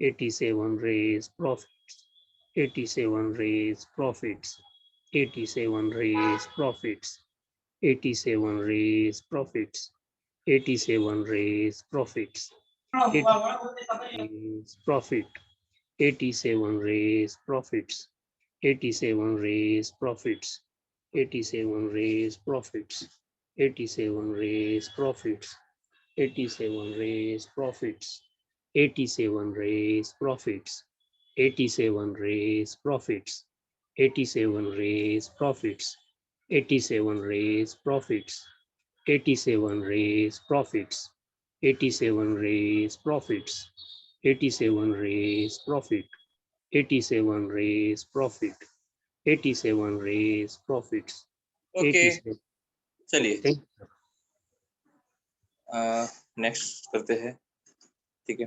87 raise profits, 87 raise profits, 87 raise profits, 87 raise profits, 87 raise profits, 87 profit, 87 raise profits, 87 raise profits, 87 raise profits, 87 raise profits, 87 raise profits, 87 raise profits, 87 raise profits, 87 raise profits, 87 raise profits, 87 raise profits, 87 raise profits, 87 raise profit, 87 raise profit, 87 raise profits, okay 87. चलिए Thank you. Next करते हैं, ठीक है।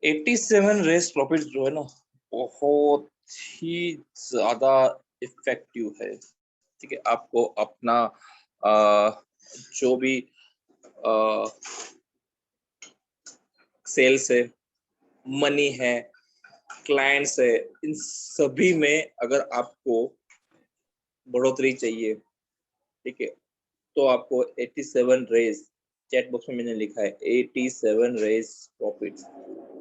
87 race profit जो है ना बहुत ही ज्यादा इफेक्टिव है, ठीक है। आपको अपना जो भी सेल्स है, मनी है, क्लाइंट्स है, इन सभी में अगर आपको बढ़ोतरी चाहिए, ठीक है, तो आपको 87 रेज, चैट बॉक्स में मैंने लिखा है 87 रेज प्रॉफिट्स,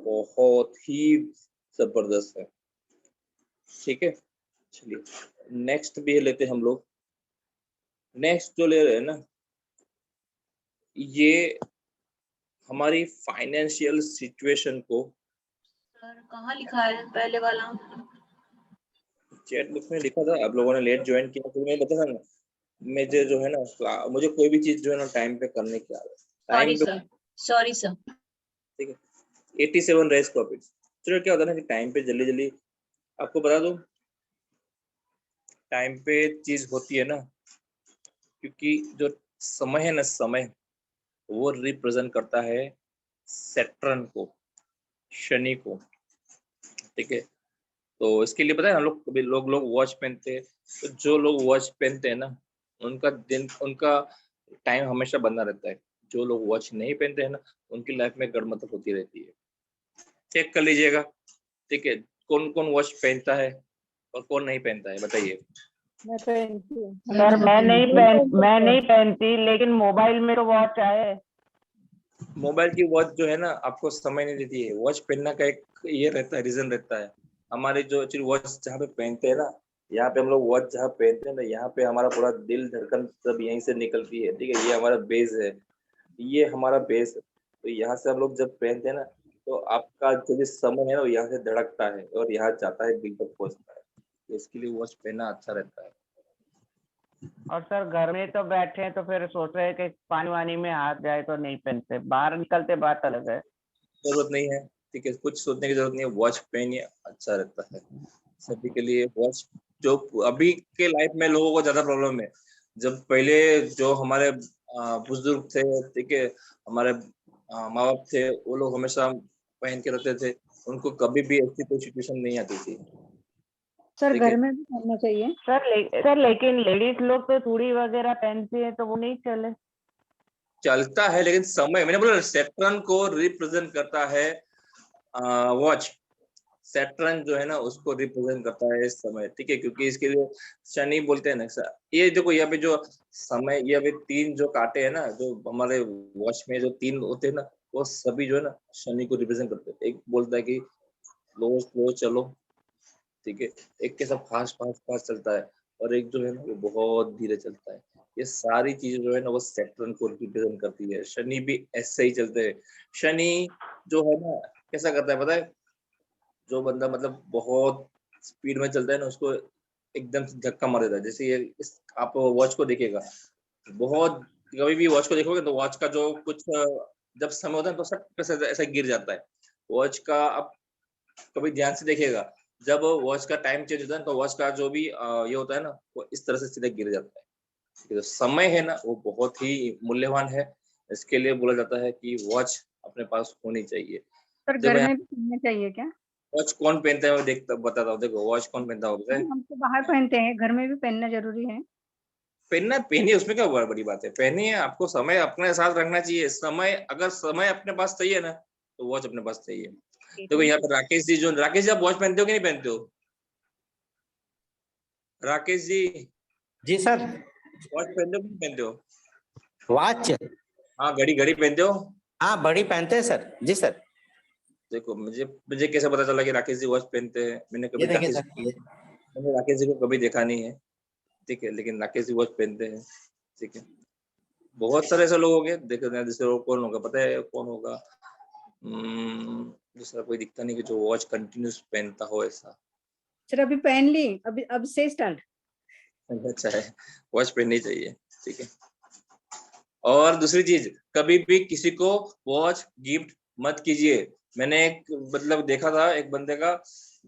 बहुत ही जबरदस्त है, ठीक है। चलिए नेक्स्ट भी लेते हैं हम लोग। नेक्स्ट जो ले रहे हैं ना, ये हमारी फाइनेंशियल सिचुएशन को, सर कहाँ लिखा है पहले वाला? चैट बुक में लिखा था, आप लोगों ने लेट ज्वाइन किया तो मैं बता था ना, मुझे जो है ना, मुझे कोई भी चीज जो है ना टाइम पे करने की आदत, टाइम पे, सॉरी सर। ठीक है। 87 रेस प्रॉफिट, चलो क्या होता है ना कि टाइम पे जल्दी जल्दी आपको बता दूं, टाइम पे चीज होती है ना, क्योंकि जो समय है ना, समय वो रिप्रेजेंट करता है सैटर्न को, शनि को, ठीक है। तो इसके लिए पता है हम लोग, कभी लोग वॉच पहनते हैं, तो जो लोग वॉच पहनते हैं ना, उनका दिन, उनका टाइम हमेशा बंदा रहता है। जो लोग वॉच नहीं पहनते हैं ना, उनकी लाइफ में गड़बड़ होती रहती है। चेक कर लीजिएगा, ठीक है, कौन कौन वॉच पहनता है और कौन नहीं पहनता है, बताइए। मैं पहनती हूँ सर मैं नहीं पहनती, लेकिन मोबाइल में तो वॉच है। मोबाइल की वॉच जो है ना आपको समय नहीं देती है। वॉच पहनने का एक ये रहता है, रीजन रहता है। हमारे जो एक्चुअली वॉच जहाँ पे पहनते हैं ना, यहाँ पे हम लोग वॉच जहाँ पहनते हैं ना, यहाँ पे हमारा पूरा दिल धड़कन सब यहीं से निकलती है, ठीक है। ये हमारा बेस है, ये हमारा बेस है। तो यहाँ से हम लोग जब पहनते हैं ना, तो आपका जो भी समय है ना वो यहाँ से धड़कता है और यहाँ जाता है, दिल तक पहुँचता है। तो इसके लिए वॉच पहनना अच्छा रहता है। और सर घर में तो बैठे हैं तो फिर सोच रहे हैं कि पानी वानी में हाथ जाए तो नहीं पहनते, बाहर निकलते बात अलग है। जरूरत नहीं है, ठीक है, कुछ सोचने की जरूरत नहीं है, वॉच पहनिए, अच्छा रहता है सभी के लिए। वॉच जो अभी के लाइफ में लोगों को ज्यादा प्रॉब्लम है, जब पहले जो हमारे बुजुर्ग थे, ठीक है, हमारे माँ बाप थे, वो लोग हमेशा पहन के रहते थे, उनको कभी भी ऐसी कोई सिचुएशन नहीं आती थी। सर ठीक है। घर में भी पहनना चाहिए सर लेकिन लेडीज लोग तो चूड़ी वगैरह पहनती है तो वो नहीं चले। चलता है, लेकिन समय, मैंने बोला सैटर्न को रिप्रेजेंट करता है वॉच। सैटर्न जो है ना उसको रिप्रेजेंट करता है समय, ठीक है, क्योंकि इसके लिए शनि बोलते हैं ना। ये देखो यहाँ पे जो समय, ये अभी 3 जो कांटे हैं ना, जो हमारे वॉच में जो 3 होते हैं ना, वो सभी जो है ना शनि को रिप्रेजेंट करते हैं। एक बोलता है कि स्लो स्लो चलो, ठीक है, एक के सब फास्ट फास्ट फास्ट चलता है, और एक जो है ना वो बहुत धीरे चलता है। ये सारी चीजें जो है ना वो सैटर्न को रिप्रेजेंट करती है। शनि भी ऐसे ही चलते हैं। शनि जो है ना कैसा करता है पता है, जो बंदा मतलब बहुत स्पीड में चलता है ना, उसको एकदम से धक्का मार देता है। जैसे ये आप वॉच को देखिएगा, बहुत कभी भी वॉच को देखोगे तो वॉच का जो कुछ जब समय होता है तो सब ऐसा गिर जाता है। वॉच का आप कभी ध्यान से देखिएगा, जब वॉच का टाइम चेंज होता है तो वॉच का जो भी ये होता है ना, वो इस तरह से सीधे गिर जाता है। तो समय है ना वो बहुत ही मूल्यवान है, इसके लिए बोला जाता है कि वॉच अपने पास होनी चाहिए। सर घर में भी पहनना चाहिए क्या? वॉच कौन पहनता है मैं देखता बताता हूँ। देखो वॉच कौन पहनता होगा, हम तो बाहर पहनते हैं, घर में भी पहनना जरूरी है। पहनना पहनिए, उसमें क्या बड़ी बात है, पहनिए। आपको समय अपने साथ रखना चाहिए। समय, अगर समय अपने पास सही है ना, तो वॉच अपने पास चाहिए। देखो यहाँ पर राकेश जी राकेश जी, आप वॉच पहनते हो कि नहीं पहनते हो? राकेश जी, जी सर। वॉच पहनते हो कि नहीं पहनते हो? वॉच? हाँ, घड़ी घड़ी पहनते हो? हाँ, बड़ी पहनते हैं सर। जी सर। देखो मुझे कैसे पता चला कि राकेश जी वॉच पहनते हैं? ये देखिए सर, मैंने राकेश जी को कभी देखा नहीं है, ठीक है, लेकिन राकेश जी वॉच पहनते हैं, ठीक है। बहुत सारे ऐसे लोग होंगे, देखो दूसरे कौन होगा, पता है कौन होगा? दूसरा कोई दिखता नहीं कि जो वॉच कंटिन्यूस पहनता हो ऐसा। सर अभी पहन ली, अभी अब से स्टार्ट। अच्छा है, वॉच पहननी चाहिए, ठीक है। और दूसरी चीज, कभी भी किसी को वॉच गिफ्ट मत कीजिए। मैंने एक मतलब देखा था एक बंदे का,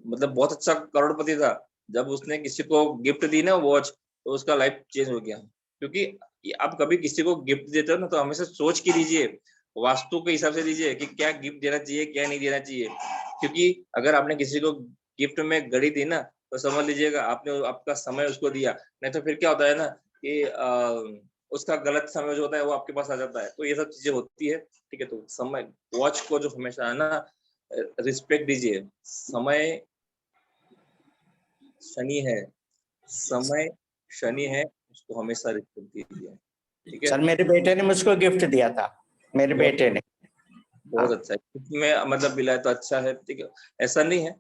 मतलब बहुत अच्छा करोड़पति था, जब उसने किसी को गिफ्ट दी ना वॉच, तो उसका लाइफ चेंज हो गया। क्योंकि आप कभी किसी को गिफ्ट देते हो ना, तो हमेशा सोच के दीजिए, वास्तु के हिसाब से दीजिए कि क्या गिफ्ट देना चाहिए क्या नहीं देना चाहिए। क्योंकि अगर आपने किसी को गिफ्ट में घड़ी दी ना, तो समझ लीजिएगा आपने आपका समय उसको दिया। नहीं तो फिर क्या होता है ना कि उसका गलत समय जो होता है वो आपके पास आ जाता है, तो ये सब चीजें होती है, ठीक है। तो समय, वॉच को जो हमेशा है ना, रिस्पेक्ट दीजिए। समय शनि है, समय शनि है, उसको हमेशा रिस्पेक्ट दीजिए, ठीक है। सर मेरे बेटे ने मुझको गिफ्ट दिया था, मेरे बहुत बेटे ने। बहुत अच्छा है, इसमें मतलब मिला है तो अच्छा है, ठीक है। ऐसा नहीं है,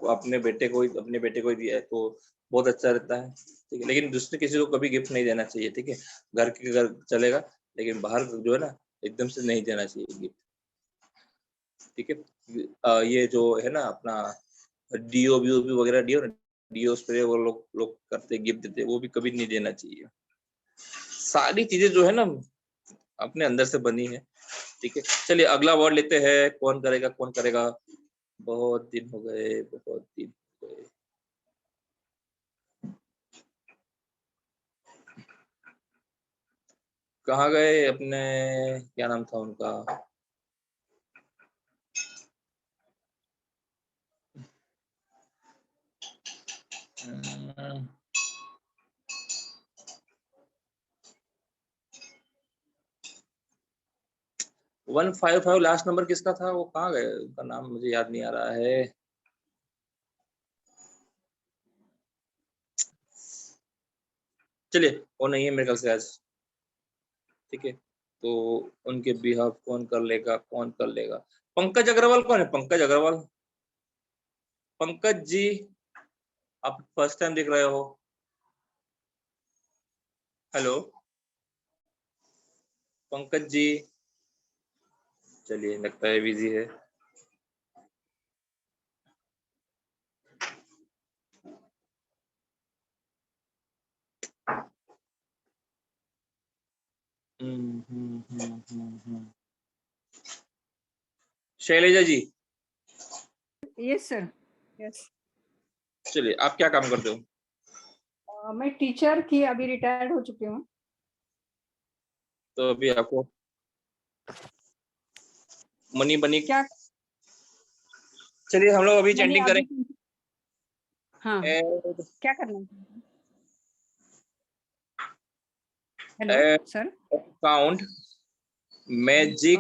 अपने बेटे को ही दिया है तो बहुत अच्छा रहता है, ठीक है। लेकिन दूसरे किसी को कभी गिफ्ट नहीं देना चाहिए, ठीक है। घर चलेगा, लेकिन बाहर जो है ना, एकदम से नहीं देना चाहिए गिफ्ट, ठीक है। ये जो है ना अपना डीओ वगैरह, डीओ स्प्रे वो लोग करते गिफ्ट देते, वो भी कभी नहीं देना चाहिए। सारी चीजें जो है ना अपने अंदर से बनी है, ठीक है। चलिए अगला वर्ड लेते हैं, कौन करेगा? बहुत दिन हो गए, बहुत दिन हो गए। कहाँ गए अपने, क्या नाम था उनका? 155 लास्ट नंबर किसका था? वो कहाँ गए? उनका नाम मुझे याद नहीं आ रहा है। चलिए, वो नहीं है मेरे ख्याल से आज, ठीक है। तो उनके बिहाफ कौन कर लेगा? पंकज अग्रवाल कौन है? पंकज जी, आप फर्स्ट टाइम दिख रहे हो? हेलो पंकज जी, चलिए लगता है बिजी है। शैलेजा जी, यस सर, यस। चलिए आप क्या काम करते हो? मैं टीचर थी, अभी रिटायर्ड हो चुकी हूँ। तो अभी आपको मनी बनी क्या? चलिए हम लोग अभी मैंने चैंटिंग अभी, करें। हाँ, एड क्या करना है? Hello sir, count magic,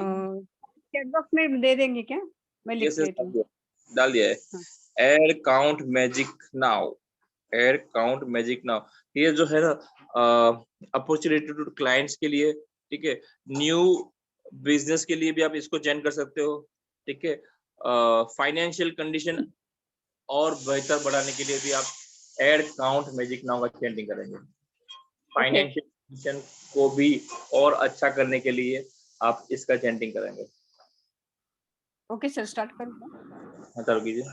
chat box में दे देंगे क्या? मैं लिख ये लेती हूँ। डाल दिया है। हाँ। एड काउंट मैजिक नाउ, ये जो है ना अपॉर्चुनिटी टू क्लाइंट्स के लिए, ठीक है। न्यू बिजनेस के लिए भी आप इसको जॉइन कर सकते हो, ठीक है। फाइनेंशियल कंडीशन और बेहतर बढ़ाने के लिए भी आप एड काउंट मैजिक नाउ का चैंटिंग करेंगे। फाइनेंशियल कंडीशन को भी और अच्छा करने के लिए आप इसका चैंटिंग करेंगे। ओके सर, स्टार्ट करूँ? हाँ चालू कीजिए।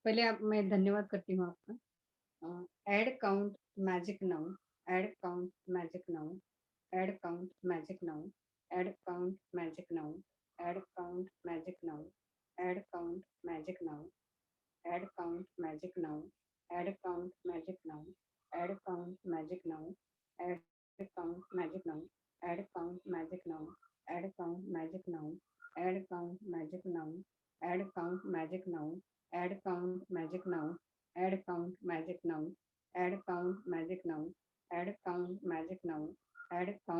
पहले मैं धन्यवाद करती हूँ आपका। Add count magic now, add count magic now, add count magic now, add count magic now, add count magic now, add count magic now, add count magic now, add count magic now, add count magic now, add count magic now, add count magic now, add count magic now, add count magic now, add count magic now, add count magic now, add count magic now, add count magic now, add count magic now, add count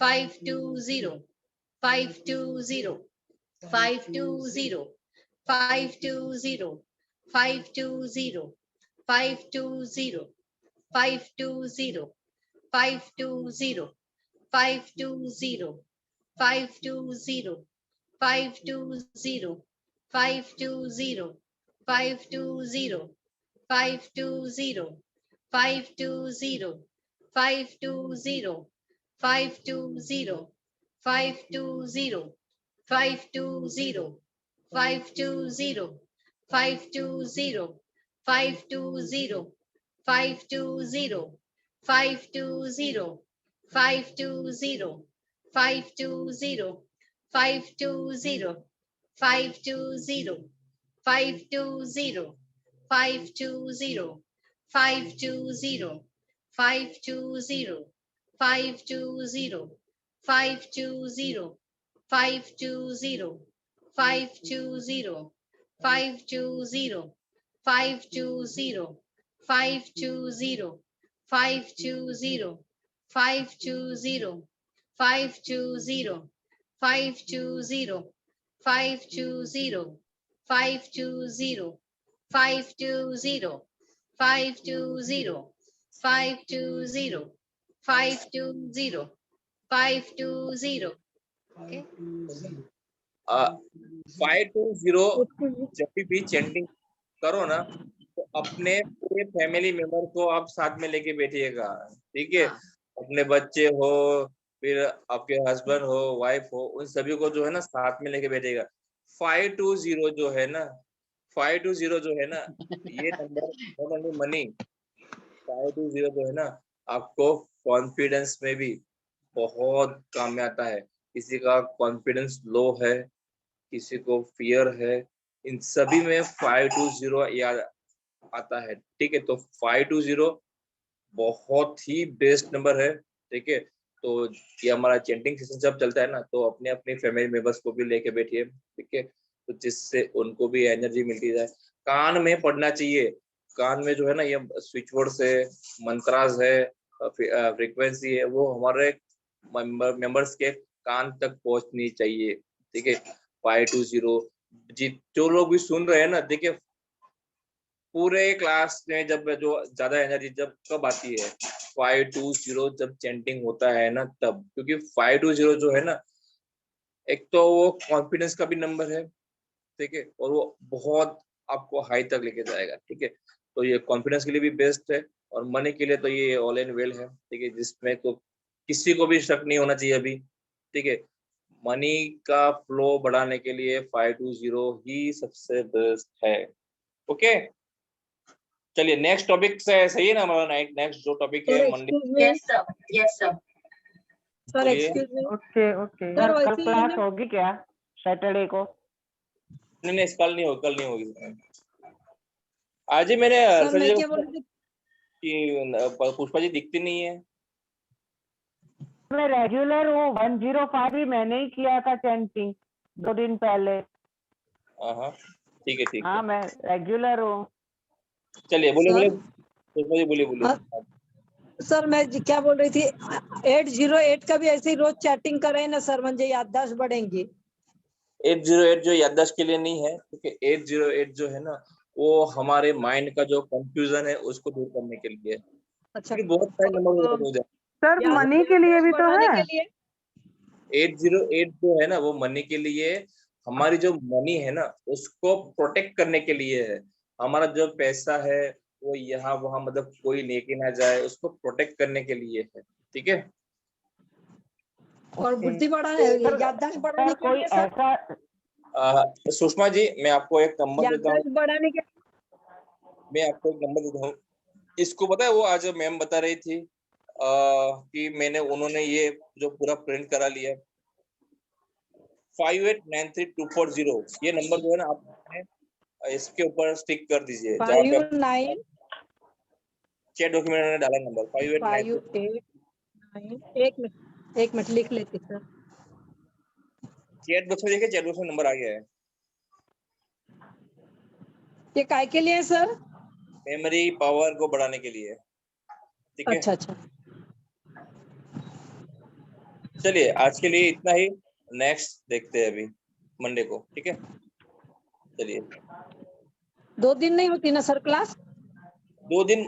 520 520 520 520 520 520 520 520 520 520 520 520 520 520 520 520 520 520 520 520 520 520 520 520 520 520 520 520 520 520 520 520 520 520 520 520 520 520 520 520 520 520 520 520 520 520 520 520 520 520 okay 520 जब भी chanting करो ना तो अपने पूरे family member को आप साथ में लेके बैठिएगा, ठीक है। अपने बच्चे हो, फिर आपके हस्बैंड हो, वाइफ हो, उन सभी को जो है ना साथ में लेके बैठिएगा। 520 जो है ना, 520 जो है ना, ये नंबर नॉट ओनली मनी, 520 जो है ना आपको कॉन्फिडेंस में भी बहुत काम में आता है। किसी का कॉन्फिडेंस लो है, किसी को फियर है, इन सभी में 520 याद आता है, ठीक है। तो 520 बहुत ही बेस्ट नंबर है, ठीक है। तो ये हमारा चैंटिंग सेशन जब चलता है ना, तो अपने अपने फैमिली मेंबर्स को भी लेके बैठिए, ठीक है, तो जिससे उनको भी एनर्जी मिलती जाए। कान में पढ़ना चाहिए, कान में जो है ना ये स्विच वर्ड्स है, मंत्रास है, फ्रीक्वेंसी है, वो हमारे मेंबर्स के कान तक पहुंचनी चाहिए, ठीक है। 520 जो लोग भी सुन रहे हैं ना, देखिए पूरे क्लास में जब जो ज्यादा एनर्जी जब कब आती है, 520 जब चैंटिंग होता है ना तब, क्योंकि 520 जो है ना, एक तो वो कॉन्फिडेंस का भी नंबर है, ठीक है, और वो बहुत आपको हाई तक लेके जाएगा, ठीक है। तो ये कॉन्फिडेंस के लिए भी बेस्ट है, और मनी के लिए तो ये ऑल एंड वेल है, ठीक है, जिसमें तो किसी को भी शक नहीं होना चाहिए अभी, ठीक है। मनी का फ्लो बढ़ाने के लिए 520 ही सबसे बेस्ट है, ओके। चलिए नेक्स्ट टॉपिक से सही है ना हमारा, नेक्स्ट जो टॉपिक है Monday. yes sir yes sir sir बोलिए। Excuse me okay okay sir कल वैसे ही क्लास ना होगी क्या सैटरडे को? नहीं, कल नहीं होगी, कल नहीं होगी। आज ही मैंने सर सर मैं जी क्या को बोल रही थी कि पुष्पा जी दिखती नहीं है। मैं रेगुलर हूँ, 105 भी मैंने ही किया था चैंटिंग 2 दिन पहले। हाँ ठीक है, ठीक हाँ है। मैं रेगुलर हूँ। चलिए बोले सर पुष्पा जी बोलिए। हाँ, सर मैं क्या बोल रही थी 808 का भी ऐसे ही रोज चैटिंग करें ना सर, म्हणजे याददाश्त बढ़ेंगी। 808 जो याददाश्त के लिए नहीं है, क्योंकि 808 जो है ना, वो हमारे माइंड का जो कंफ्यूजन है उसको दूर करने के लिए। अच्छा क्योंकि बहुत सारे नंबर और होते हैं। सर मनी के लिए भी तो बढ़ाने है। के लिए 808 जो है ना, वो मनी के लिए, हमारी जो मनी है ना उसको प्रोटेक्ट करने के लिए है। हमारा जो पैसा है वो यहाँ वहां मतलब कोई लेके ना जाए, उसको प्रोटेक्ट करने के लिए है, ठीक है। और बुद्धि बढ़ाने याददाश्त बढ़ाने सर के कोई लिए सर, सुषमा जी, मैं आपको एक नंबर देता हूँ, याददाश्त बढ़ाने के मैं आपको एक नंबर देता हूँ। इसको पता है, वो आज मैम बता रही थी कि उन्होंने ये जो पूरा प्रिंट करा लिया, 5893,240 ये नंबर जो है ना, आप इसके ऊपर स्टिक कर दीजिए जहाँ पे 59 चैट डॉक्यूमेंट में डाला नंबर 5893। 589 एक मिनट लिख लेती सर। चैट बॉक्स में देखिए, चैट बॉक्स में नंबर आ गया है। ये काय के लिए है सर? मेमोरी पावर को बढ़ाने के लिए, ठीक है। अच्छा अच्छा चलिए आज के लिए इतना ही, नेक्स्ट देखते हैं अभी मंडे को, ठीक है। चलिए 2 दिन नहीं होती ना सर क्लास? 2 दिन